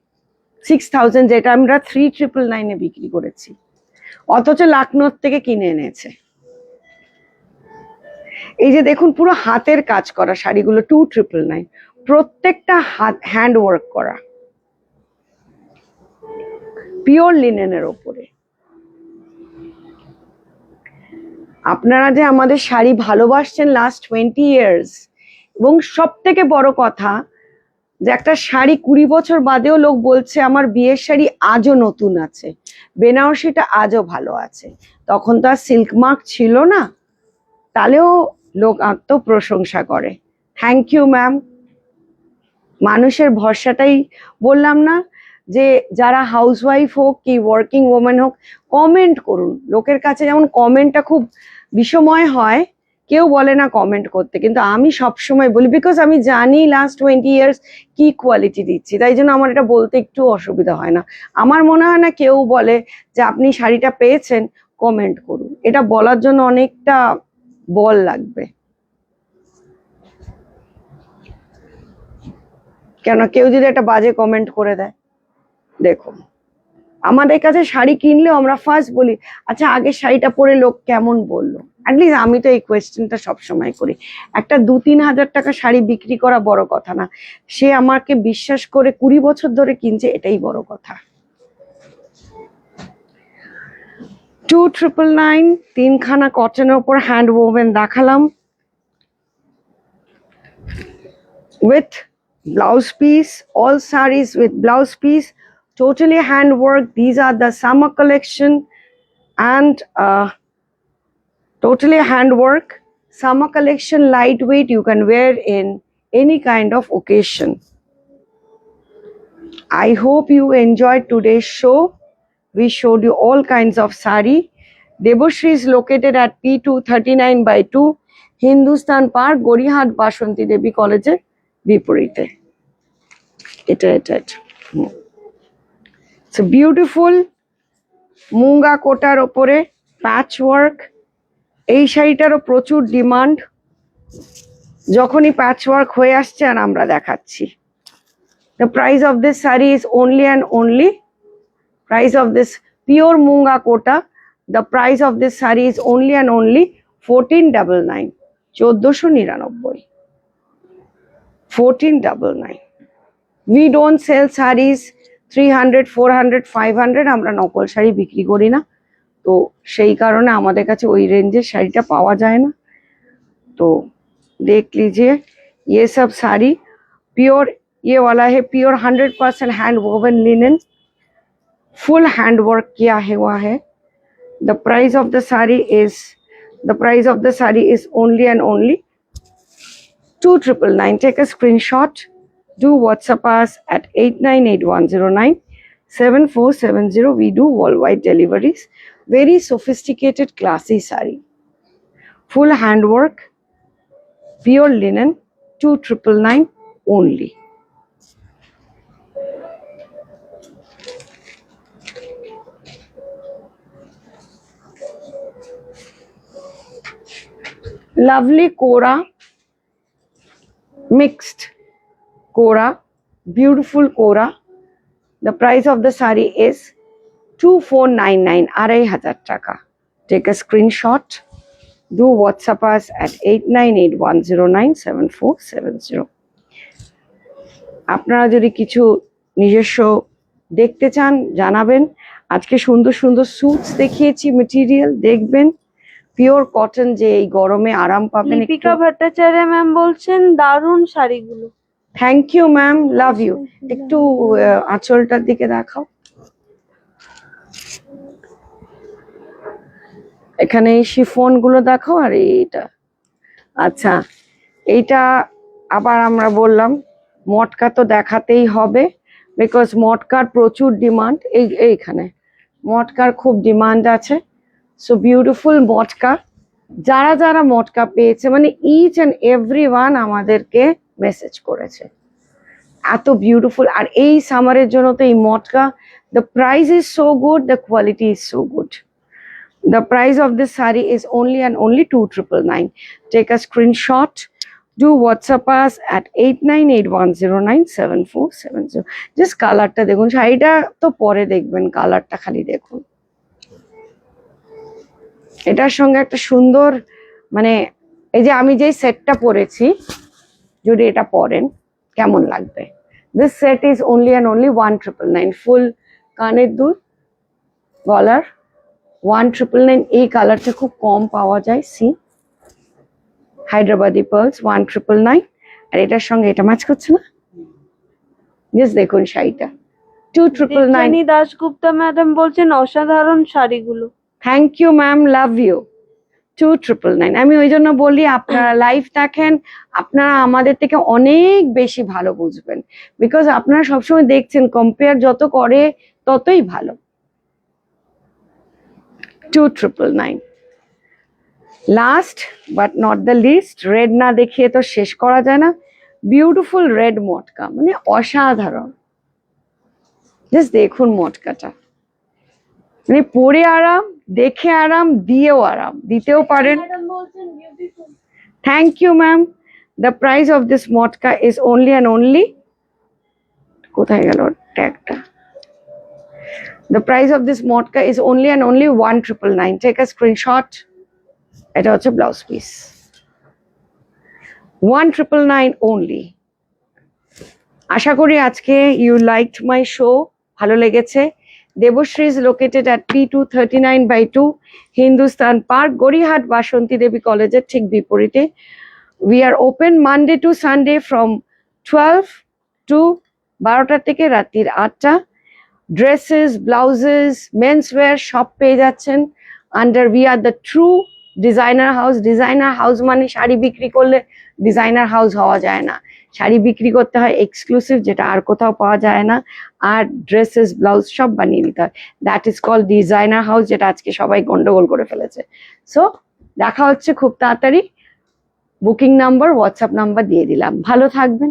6,000 যেটা আমরা 3,999 এ বিক্রি করেছি, অথচ লখনৌ থেকে কিনে এনেছে। এই যে দেখুন পুরো হাতের কাজ করা শাড়িগুলো 2,999, প্রত্যেকটা হাত হ্যান্ড ওয়ার্ক করা, পিওর লিনেনের ওপরে। আপনারা যে আমাদের শাড়ি ভালোবাসছেন লাস্ট 20 ইয়ার্স, এবং সব থেকে বড় কথা যে একটা শাড়ি 20 বছর বাদেও লোক বলছে আমার বিয়ের শাড়ি আজও নতুন আছে, বেনারসিটা আজও ভালো আছে। তখন তো আর সিল্ক মার্ক ছিল না, তাহলেও লোক আত্মপ্রশংসা করে। Thank you ma'am. মানুষের ভরসাটাই বললাম না, যে যারা হাউসওয়াইফ হোক কি ওয়ার্কিং ওমেন হোক, কমেন্ট করুন। লোকের কাছে যেমন কমেন্টটা খুব বিষময় হয়, কেউ বলে না কমেন্ট করতে, কিন্তু আমি সবসময় বলি, বিকজ আমি জানি লাস্ট 20 ইয়ার্স কি কোয়ালিটি দিচ্ছি, তাই জন্য আমার এটা বলতে একটু অসুবিধা হয় না। আমার মনে হয় না কেউ বলে যে আপনি শাড়িটা পেয়েছেন কমেন্ট করুন, এটা বলার জন্য অনেকটা বল লাগবে। কেন কেউ যদি একটা বাজে কমেন্ট করে দেয়, দেখুন আমাদের কাছে শাড়ি কিনলেও আমরা ফার্স্ট বলি আচ্ছা আগের শাড়িটা পরে লোক কেমন বললো। অ্যাটলিস্ট আমি তো এই কোয়েশ্চেনটা সবসময় করি। একটা 2-3 হাজার টাকা শাড়ি বিক্রি করা বড় কথা না, সে আমাকে বিশ্বাস করে 20 বছর ধরে কিনছে, এটাই বড় কথা। 2,999, 3খানা কটনের উপর হ্যান্ড ওভেন দেখালাম, with blouse piece, all sarees with blouse piece, totally handwork. These are the summer collection, and totally handwork summer collection, lightweight, you can wear in any kind of occasion. I hope you enjoyed today's show. We showed you all kinds of sari. Debashri is located at P239/2 Hindustan Park, Gorihat Bashanti Devi College বিপরীতে। এটা it's beautiful মুঙ্গা কোটার ওপরে প্যাচ work. এই শাড়িটারও প্রচুর demand, যখনই প্যাচ work হয়ে আসছে আর আমরা দেখাচ্ছি। The price of this saree is only and only, price of this pure Munga Kota, the price of this saree is only and only 1499, 1499, 1499. We don't sell sarees 300, 400, 500, আমরা নকল শাড়ি বিক্রি করি না, তো সেই কারণে আমাদের কাছে ওই রেঞ্জের শাড়িটা পাওয়া যায় না। तो देख लीजिए ये सब साड़ी प्योर, ये वाला है pure 100% hand woven linen, full hand work किया हुआ है। The price of the saree is only and only 2999. Take a screenshot, do WhatsApp us at 8981097470. We do worldwide deliveries. Very sophisticated, classy saree, full handwork, pure linen, 2999 only. Lovely Kora, mixed Kora, beautiful Kora. The price of the saree is 2499, 2500 taka. Take a screenshot, do WhatsApp us at 8981097470. আপনারা যদি কিছু নিজস্ব দেখতে চান জানাবেন। আজকে সুন্দর সুন্দর স্যুটস দেখিয়েছি, মেটেরিয়াল দেখবেন, পিওর কটন, যে এই গরমে আরাম পাবেন। লিপিকা ভট্টাচার্য ম্যাম বলছেন দারুণ শাড়িগুলো। Thank you ma'am, love you. একটু আঁচলটার দিকে দেখাও, এখানে এই শিফন গুলো দেখাও, আর এইটা। আচ্ছা, এইটা আবার আমরা বললাম মটকা তো দেখাতেই হবে, বিকজ মটকার প্রচুর ডিমান্ড, এইখানে মটকার খুব ডিমান্ড আছে। সো বিউটিফুল মটকা, যারা যারা মটকা পেয়েছে, মানে ইচ অ্যান্ড এভরি ওয়ান আমাদেরকে মেসেজ করেছে এত বিউটিফুল। আর এই সামারের জন্য তো এই matka, the price is so good, the quality is so good. The price of this saree is only and only 2999. Take a screenshot, do WhatsApp us at 8981097470. Just কালারটা দেখুন, শাড়িটা তো পরে দেখবেন, কালারটা খালি দেখুন। এটার সঙ্গে একটা সুন্দর, মানে এই যে আমি যে সেটটা পরেছি, যদি এটা পরেন কেমন লাগবে। This set is only and only 1999. ফুল কানের দুল, গলার, 1999। এই কালারটা খুব কম পাওয়া যায়, সি হায়দ্রাবাদি পার্লস, 1999। আর এটার সঙ্গে এটা ম্যাচ করছে না, জাস্ট দেখুন শাড়িটা, 2999। দাশগুপ্তা ম্যাডাম বলছেন অসাধারণ শাড়িগুলো। Thank you ma'am, love you. 2999। আমি ওই জন্য বলি আপনারা লাইভ দেখেন, আপনারা আমাদের থেকে অনেক বেশি ভালো বুঝবেন, বিকজ আপনারা সবসময় দেখছেন, কম্পেয়ার যত করে ততই ভালো। 2999। Last but not the least, red না দেখিয়ে তো শেষ করা যায় না। বিউটিফুল রেড মটকা, মানে অসাধারণ। জাস্ট দেখুন মটকাটা, মানে পরে আরাম, দেখে আরাম, দিয়েও আরাম, দিতেও পারেন। Thank you ma'am. The price of this matka is only and only, কোথায় গেল ট্যাগটা? The price of this motka is only and only 1999. Take a screenshot. এটা হচ্ছে ব্লাউজ পিস, 1999 only. আশা করি আজকে ইউ লাইকড মাই শো, ভালো লেগেছে। Debashree is located at P239/2 Hindustan Park, Gariahat Basanti Devi কলেজের ঠিক বিপরীতে। We are open Monday to Sunday from 12 to 12টা থেকে রাত্রির 8টা। ড্রেসেস, ব্লাউজেস, মেন্স ওয়্যার সব পেয়ে যাচ্ছেন under we are the true designer house. Designer house মানে শাড়ি বিক্রি করলে ডিজাইনার হাউস হওয়া যায় না, শাড়ি বিক্রি করতে হয় এক্সক্লুসিভ, যেটা আর কোথাও পাওয়া যায় না। আর ড্রেসেস, ব্লাউজ সব বানিয়ে নিতে হয়, that is call designer house, যেটা আজকে সবাই গন্ডগোল করে ফেলেছে। সো দেখা হচ্ছে খুব তাড়াতাড়ি। বুকিং নাম্বার, হোয়াটসঅ্যাপ নাম্বার দিয়ে দিলাম। ভালো থাকবেন।